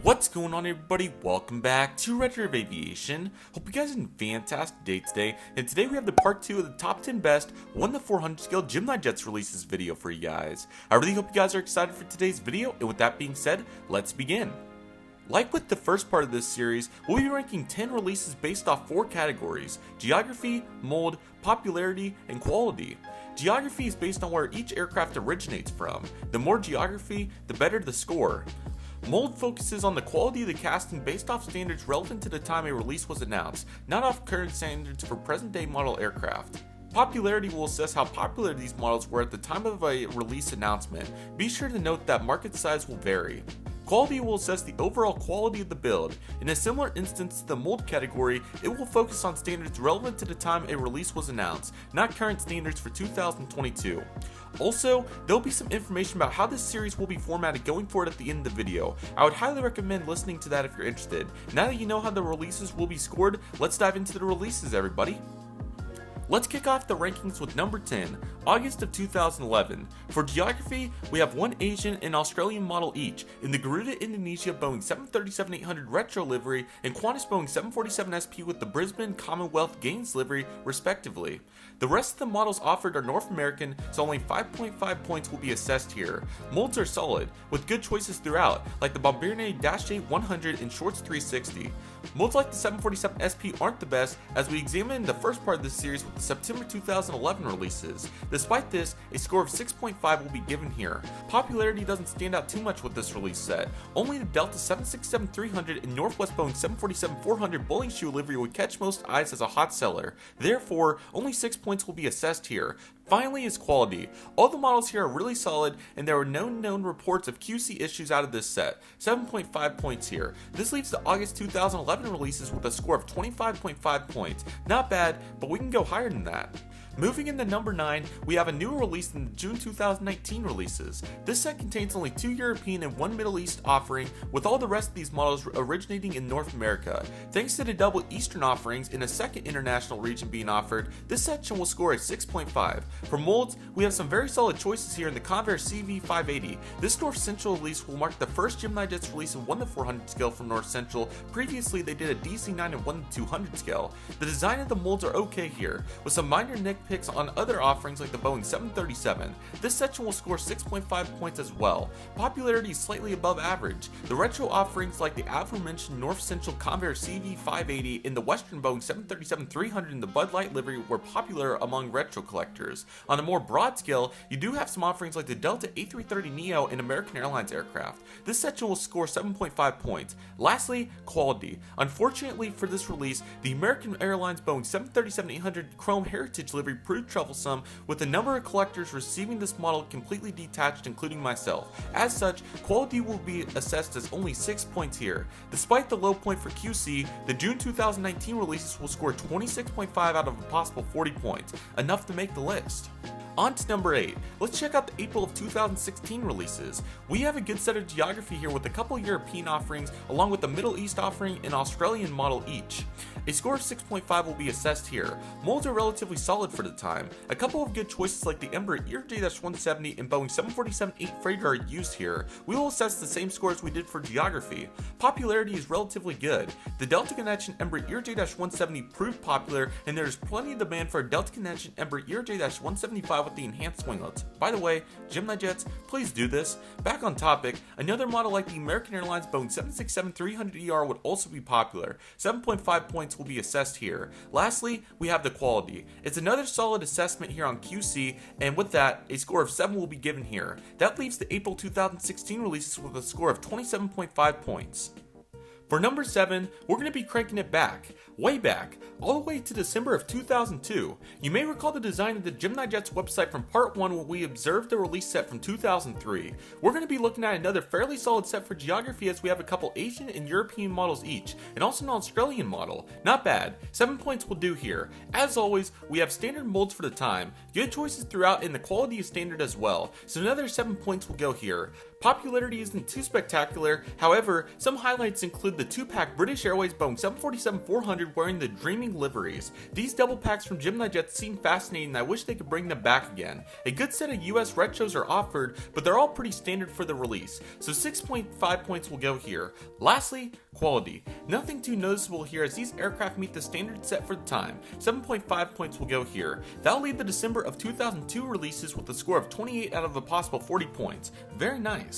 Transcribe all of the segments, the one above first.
What's going on, everybody? Welcome back to Redriveraviation. Hope you guys are having a fantastic day today. And today we have the part 2 of the top 10 best 1-400 scale GeminiJets releases video for you guys. I really hope you guys are excited for today's video, and with that being said, let's begin. Like with the first part of this series, we'll be ranking 10 releases based off 4 categories: geography, mold, popularity, and quality. Geography is based on where each aircraft originates from. The more geography, the better the score. Mold focuses on the quality of the casting based off standards relevant to the time a release was announced, not off current standards for present-day model aircraft. Popularity will assess how popular these models were at the time of a release announcement. Be sure to note that market size will vary. Quality will assess the overall quality of the build. In a similar instance to the mold category, it will focus on standards relevant to the time a release was announced, not current standards for 2022. Also, there will be some information about how this series will be formatted going forward at the end of the video. I would highly recommend listening to that if you're interested. Now that you know how the releases will be scored, let's dive into the releases, everybody. Let's kick off the rankings with number 10, August of 2011. For geography, we have one Asian and Australian model each, in the Garuda Indonesia Boeing 737-800 Retro livery and Qantas Boeing 747 SP with the Brisbane Commonwealth Games livery, respectively. The rest of the models offered are North American, so only 5.5 points will be assessed here. Molds are solid, with good choices throughout, like the Bombardier Dash 8 100 and Shorts 360. Molds like the 747 SP aren't the best, as we examined in the first part of this series with the September 2011 releases. Despite this, a score of 6.5 will be given here. Popularity doesn't stand out too much with this release set. Only the Delta 767-300 and Northwest Boeing 747-400 bowling shoe livery would catch most eyes as a hot seller. Therefore, only 6 points will be assessed here. Finally is quality. All the models here are really solid, and there are no known reports of QC issues out of this set. 7.5 points here. This leaves the August 2011 releases with a score of 25.5 points. Not bad, but we can go higher than that. Moving into number 9, we have a new release in the June 2019 releases. This set contains only 2 European and 1 Middle East offering, with all the rest of these models originating in North America. Thanks to the double Eastern offerings and a second international region being offered, this section will score a 6.5. For molds, we have some very solid choices here in the Convair CV580. This North Central release will mark the first GeminiJets release in 1-400 scale from North Central. Previously, they did a DC9 and 1-200 scale. The design of the molds are okay here, with some minor nitpicks on other offerings like the Boeing 737. This section will score 6.5 points as well. Popularity is slightly above average. The retro offerings like the aforementioned North Central Convair CV580 and the Western Boeing 737-300 in the Bud Light livery were popular among retro collectors. On a more broad scale, you do have some offerings like the Delta A330neo and American Airlines aircraft. This section will score 7.5 points. Lastly, quality. Unfortunately for this release, the American Airlines Boeing 737-800 Chrome Heritage livery proved troublesome, with a number of collectors receiving this model completely detached, including myself. As such, quality will be assessed as only 6 points here. Despite the low point for QC, the June 2019 releases will score 26.5 out of a possible 40 points, enough to make the list. On to number 8, let's check out the April of 2016 releases. We have a good set of geography here with a couple European offerings along with the Middle East offering and Australian model each. A score of 6.5 will be assessed here. Molds are relatively solid for the time. A couple of good choices like the Embraer ERJ-170 and Boeing 747-8 Freighter are used here. We will assess the same scores we did for geography. Popularity is relatively good. The Delta Connection Embraer ERJ-170 proved popular, and there is plenty of demand for a Delta Connection Embraer ERJ-175 with the enhanced winglets. By the way, GeminiJets, please do this. Back on topic, another model like the American Airlines Boeing 767-300ER would also be popular. 7.5 points will be assessed here. Lastly, we have the quality. It's another solid assessment here on QC, and with that, a score of 7 will be given here. That leaves the April 2016 releases with a score of 27.5 points. For number 7, we're going to be cranking it back, way back, all the way to December of 2002. You may recall the design of the GeminiJets website from part 1 when we observed the release set from 2003. We're going to be looking at another fairly solid set for geography, as we have a couple Asian and European models each, and also an Australian model. Not bad, 7 points will do here. As always, we have standard molds for the time, good choices throughout, and the quality is standard as well, so another 7 points will go here. Popularity isn't too spectacular, however, some highlights include the 2-pack British Airways Boeing 747-400 wearing the Dreaming liveries. These double packs from GeminiJets seem fascinating and I wish they could bring them back again. A good set of US retros are offered, but they're all pretty standard for the release, so 6.5 points will go here. Lastly, quality. Nothing too noticeable here as these aircraft meet the standard set for the time. 7.5 points will go here. That'll leave the December of 2002 releases with a score of 28 out of a possible 40 points. Very nice.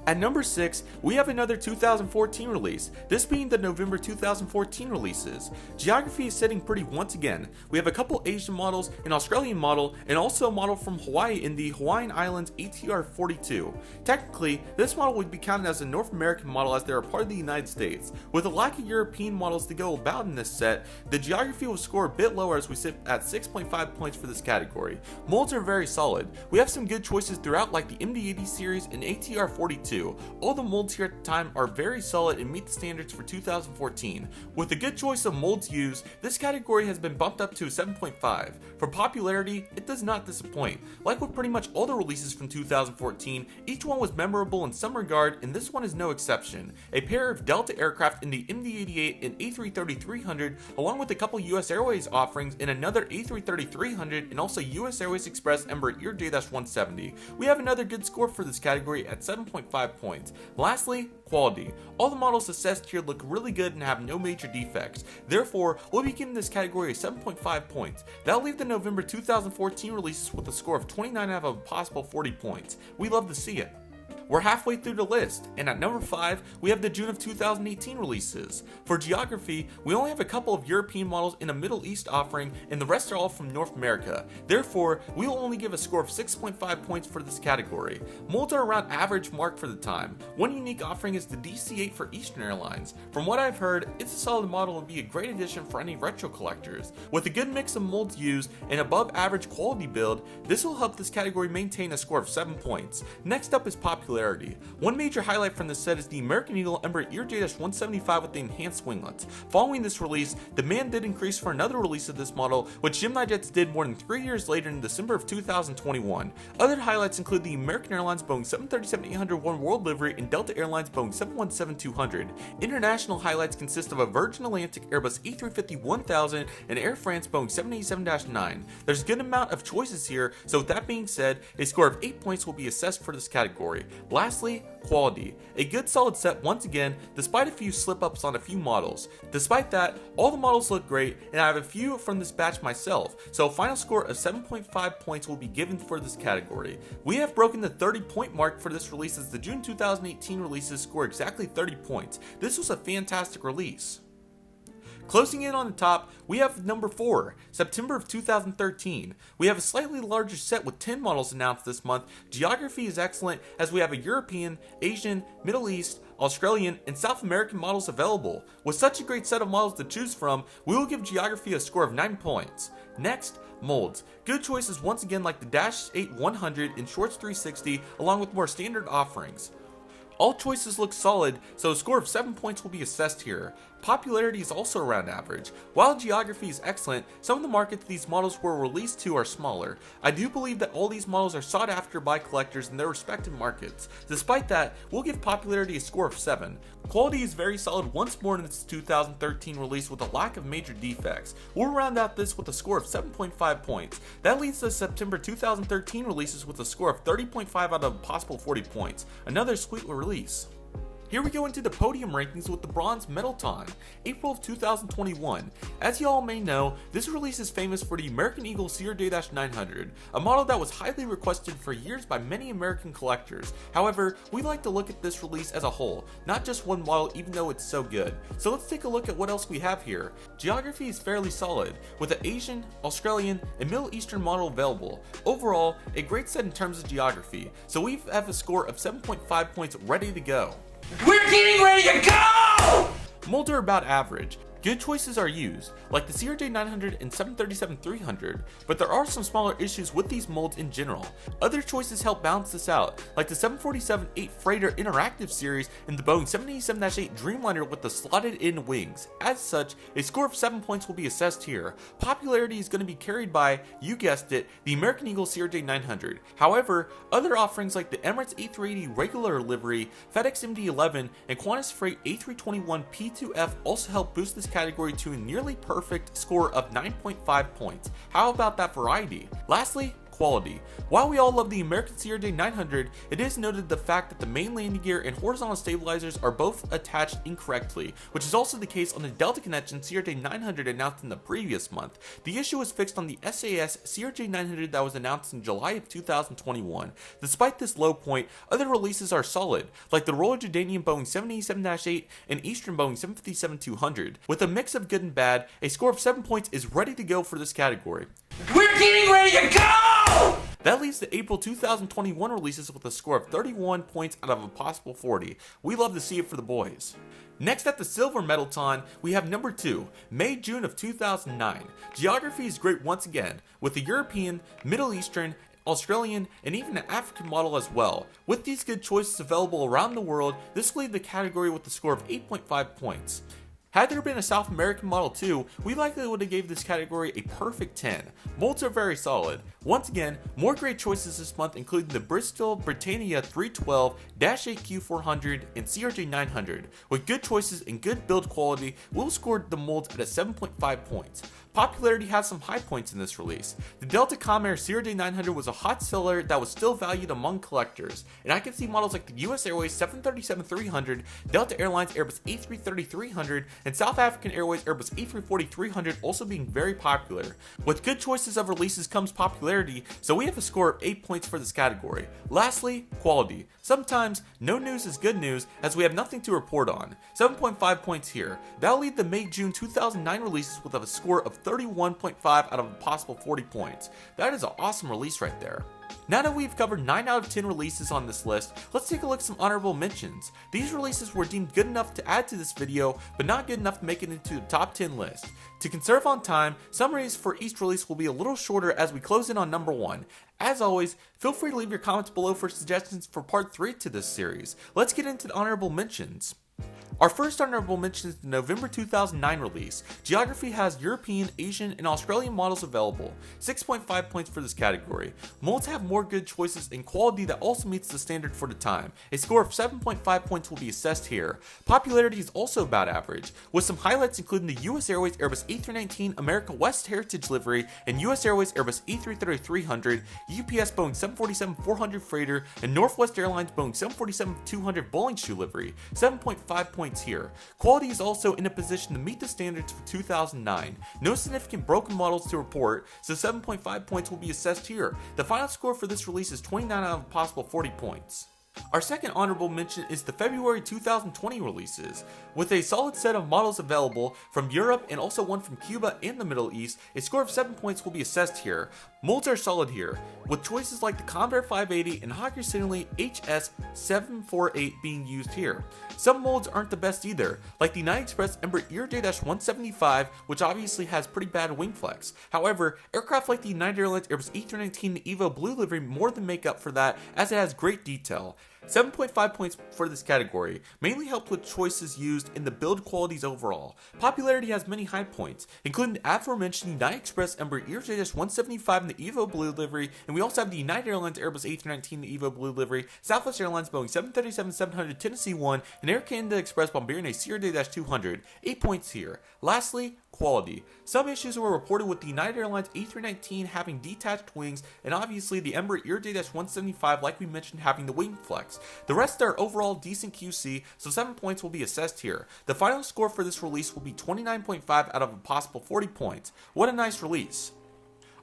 At number 6, we have another 2014 release, this being the November 2014 releases. Geography is sitting pretty once again. We have a couple Asian models, an Australian model, and also a model from Hawaii in the Hawaiian Islands ATR-42. Technically, this model would be counted as a North American model as they are part of the United States. With a lack of European models to go about in this set, the geography will score a bit lower as we sit at 6.5 points for this category. Molds are very solid. We have some good choices throughout like the MD-80 series and ATR-42. All the molds here at the time are very solid and meet the standards for 2014. With a good choice of molds used, this category has been bumped up to a 7.5. For popularity, it does not disappoint. Like with pretty much all the releases from 2014, each one was memorable in some regard, and this one is no exception. A pair of Delta aircraft in the MD-88 and A330-300, along with a couple US Airways offerings in another A330-300 and also US Airways Express Embraer J-170. We have another good score for this category at 7.5 points. Lastly, quality. All the models assessed here look really good and have no major defects. Therefore, we'll be giving this category a 7.5 points. That'll leave the November 2014 releases with a score of 29 out of a possible 40 points. We love to see it. We're halfway through the list, and at number 5, we have the June of 2018 releases. For geography, we only have a couple of European models in a Middle East offering, and the rest are all from North America. Therefore, we will only give a score of 6.5 points for this category. Molds are around average mark for the time. One unique offering is the DC-8 for Eastern Airlines. From what I've heard, it's a solid model and would be a great addition for any retro collectors. With a good mix of molds used and above average quality build, this will help this category maintain a score of 7 points. Next up is popularity. One major highlight from this set is the American Eagle Embraer J-175 with the enhanced winglets. Following this release, demand did increase for another release of this model, which GeminiJets did more than 3 years later in December of 2021. Other highlights include the American Airlines Boeing 737-800 World livery and Delta Airlines Boeing 717-200. International highlights consist of a Virgin Atlantic Airbus A350-1000 and Air France Boeing 787-9. There's a good amount of choices here, so with that being said, a score of 8 points will be assessed for this category. Lastly, quality. A good solid set once again, despite a few slip-ups on a few models. Despite that, all the models look great, and I have a few from this batch myself, so a final score of 7.5 points will be given for this category. We have broken the 30-point mark for this release as the June 2018 releases score exactly 30 points. This was a fantastic release. Closing in on the top, we have number 4, September of 2013. We have a slightly larger set with 10 models announced this month. Geography is excellent as we have a European, Asian, Middle East, Australian, and South American models available. With such a great set of models to choose from, we will give Geography a score of 9 points. Next, molds. Good choices once again like the Dash 8 100 and Shorts 360 along with more standard offerings. All choices look solid, so a score of 7 points will be assessed here. Popularity is also around average. While geography is excellent, some of the markets these models were released to are smaller. I do believe that all these models are sought after by collectors in their respective markets. Despite that, we'll give popularity a score of 7. Quality is very solid once more in its 2013 release with a lack of major defects. We'll round out this with a score of 7.5 points. That leads to September 2013 releases with a score of 30.5 out of a possible 40 points. Another sweet release. Here we go into the podium rankings with the bronze medal ton, April of 2021. As you all may know, this release is famous for the American Eagle CRJ-900, a model that was highly requested for years by many American collectors. However, we like to look at this release as a whole, not just one model even though it's so good. So let's take a look at what else we have here. Geography is fairly solid, with an Asian, Australian, and Middle Eastern model available. Overall, a great set in terms of geography, so we have a score of 7.5 points ready to go. We're getting ready to go! Molds are about average. Good choices are used, like the CRJ900 and 737-300, but there are some smaller issues with these molds in general. Other choices help balance this out, like the 747-8 Freighter Interactive Series and the Boeing 787-8 Dreamliner with the slotted-in wings. As such, a score of 7 points will be assessed here. Popularity is going to be carried by, you guessed it, the American Eagle CRJ900. However, other offerings like the Emirates A380 regular livery, FedEx MD-11, and Qantas Freight A321 P2F also help boost this category to a nearly perfect score of 9.5 points. How about that variety? Lastly, quality. While we all love the American CRJ900, it is noted the fact that the main landing gear and horizontal stabilizers are both attached incorrectly, which is also the case on the Delta Connection CRJ900 announced in the previous month. The issue was fixed on the SAS CRJ900 that was announced in July of 2021. Despite this low point, other releases are solid, like the Royal Jordanian Boeing 787-8 and Eastern Boeing 757-200. With a mix of good and bad, a score of 7 points is ready to go for this category. We're getting ready to go! That leaves the April 2021 releases with a score of 31 points out of a possible 40. We love to see it for the boys. Next at the silver medalton, we have number 2, May-June of 2009. Geography is great once again, with a European, Middle Eastern, Australian, and even an African model as well. With these good choices available around the world, this will lead the category with a score of 8.5 points. Had there been a South American model too, we likely would have gave this category a perfect 10. Molds are very solid. Once again, more great choices this month including the Bristol Britannia 312-8Q400 and CRJ900. With good choices and good build quality, we'll score the molds at a 7.5 points. Popularity has some high points in this release. The Delta Comair CRJ900 was a hot seller that was still valued among collectors, and I can see models like the US Airways 737-300, Delta Airlines Airbus A330-300, and South African Airways Airbus A340-300 also being very popular. With good choices of releases comes popularity, so we have a score of 8 points for this category. Lastly, quality. Sometimes, no news is good news as we have nothing to report on. 7.5 points here. That'll lead the May-June 2009 releases with a score of 31.5 out of a possible 40 points. That is an awesome release right there. Now that we've covered 9 out of 10 releases on this list, let's take a look at some honorable mentions. These releases were deemed good enough to add to this video, but not good enough to make it into the top 10 list. To conserve on time, summaries for each release will be a little shorter as we close in on number 1. As always, feel free to leave your comments below for suggestions for part 3 to this series. Let's get into the honorable mentions. Our first honorable mention is the November 2009 release. Geography has European, Asian, and Australian models available. 6.5 points for this category. Molds have more good choices and quality that also meets the standard for the time. A score of 7.5 points will be assessed here. Popularity is also about average, with some highlights including the US Airways Airbus A319 America West Heritage livery and US Airways Airbus A330-300, UPS Boeing 747-400 Freighter, and Northwest Airlines Boeing 747-200 bowling shoe livery. 7.5 points here. Quality is also in a position to meet the standards for 2009. No significant broken models to report, so 7.5 points will be assessed here. The final score for this release is 29 out of a possible 40 points. Our second honorable mention is the February 2020 releases. With a solid set of models available from Europe and also one from Cuba and the Middle East, a score of 7 points will be assessed here. Molds are solid here, with choices like the Convair 580 and Hawker-Siddeley HS748 being used here. Some molds aren't the best either, like the United Express Embraer ERJ-175, which obviously has pretty bad wing flex. However, aircraft like the United Airlines Airbus A319 Evo Blue livery more than make up for that, as it has great detail. 7.5 points for this category, mainly helped with choices used in the build qualities overall. Popularity has many high points, including the aforementioned United Express Embraer ERJ-175 in the Evo Blue livery, and we also have the United Airlines Airbus A319 in the Evo Blue livery, Southwest Airlines Boeing 737-700 Tennessee 1, and Air Canada Express Bombardier CRJ-200. 8 points here. Lastly, quality. Some issues were reported with the United Airlines A319 having detached wings, and obviously the Embraer ERJ-175, like we mentioned, having the wing flex. The rest are overall decent QC, so 7 points will be assessed here. The final score for this release will be 29.5 out of a possible 40 points. What a nice release.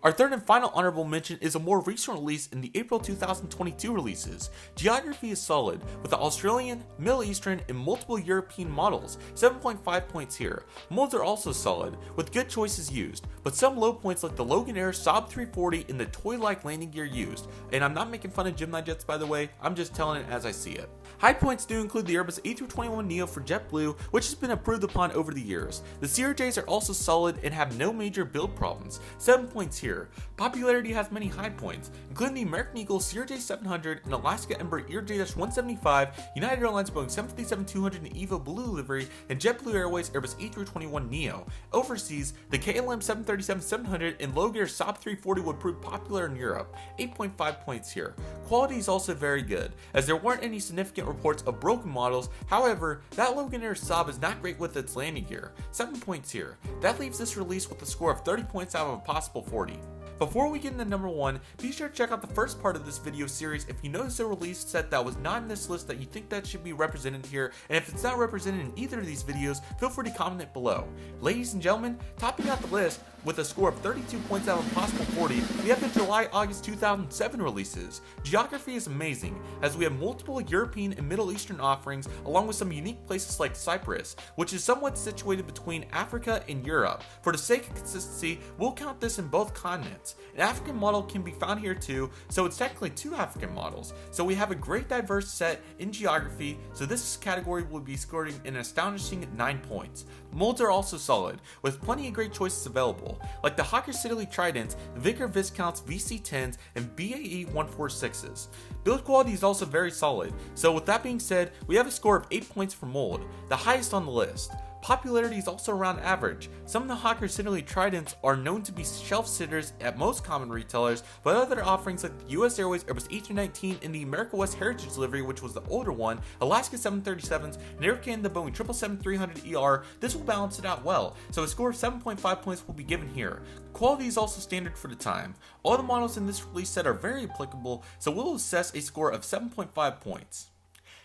Our third and final honorable mention is a more recent release in the April 2022 releases. Geography is solid, with the Australian, Middle Eastern, and multiple European models, 7.5 points here. Molds are also solid, with good choices used, but some low points like the Logan Air Saab 340 and the toy-like landing gear used. And I'm not making fun of GeminiJets by the way, I'm just telling it as I see it. High points do include the Airbus A321neo for JetBlue, which has been improved upon over the years. The CRJs are also solid and have no major build problems, 7 points here. Popularity has many high points, including the American Eagle CRJ700 and Alaska Embraer ERJ-175, United Airlines Boeing 737-200 and EVO Blue livery, and JetBlue Airways Airbus A321neo. Overseas, the KLM 737-700 and Logan Air Saab 340 would prove popular in Europe, 8.5 points here. Quality is also very good, as there weren't any significant reports of broken models. However, that Logan Air Saab is not great with its landing gear, 7 points here. That leaves this release with a score of 30 points out of a possible 40. Before we get into number 1, be sure to check out the first part of this video series if you notice a release set that was not in this list that you think that should be represented here, and if it's not represented in either of these videos, feel free to comment it below. Ladies and gentlemen, topping out the list with a score of 32 points out of a possible 40, we have the July-August 2007 releases. Geography is amazing, as we have multiple European and Middle Eastern offerings, along with some unique places like Cyprus, which is somewhat situated between Africa and Europe. For the sake of consistency, we'll count this in both continents. An African model can be found here too, so it's technically 2 African models. So we have a great diverse set in geography, so this category will be scoring an astonishing 9 points. Molds are also solid, with plenty of great choices available, like the Hawker Siddeley Tridents, Vickers Viscounts VC10s, and BAE 146s. Build quality is also very solid, so with that being said, we have a score of 8 points for mold, the highest on the list. Popularity is also around average. Some of the Hawker Siddeley Tridents are known to be shelf sitters at most common retailers, but other offerings like the US Airways Airbus A319 and the America West Heritage livery, which was the older one, Alaska 737s, and Air Canada Boeing 777-300ER, this will balance it out well, so a score of 7.5 points will be given here. Quality is also standard for the time. All the models in this release set are very applicable, so we'll assess a score of 7.5 points.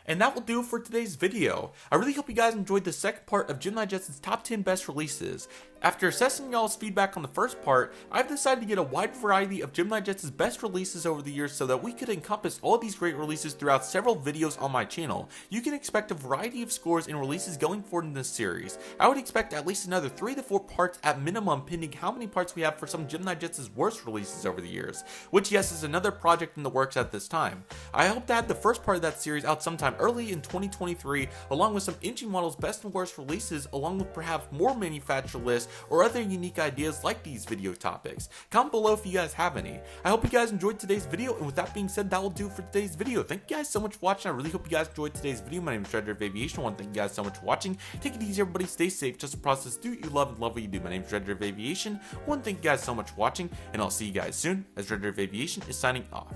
And that will do it for today's video. I really hope you guys enjoyed the second part of GeminiJets' top 10 best releases. After assessing y'all's feedback on the first part, I've decided to get a wide variety of GeminiJets' best releases over the years so that we could encompass all these great releases throughout several videos on my channel. You can expect a variety of scores and releases going forward in this series. I would expect at least another 3 to 4 parts at minimum, pending how many parts we have for some GeminiJets' worst releases over the years, which yes is another project in the works at this time. I hope to have the first part of that series out sometime early in 2023, along with some engine models best and worst releases, along with perhaps more manufacturer lists or other unique ideas like these video topics. Comment below if you guys have any. I hope you guys enjoyed today's video, and with that being said, that will do it for today's video. Thank you guys so much for watching. I really hope you guys enjoyed today's video. My name is Redriveraviation. I want to thank you guys so much for watching. Take it easy, everybody. Stay safe. Just a process. Do what you love and love what you do. My name is Redriveraviation. I want to thank you guys so much for watching, and I'll see you guys soon as Redriveraviation is signing off.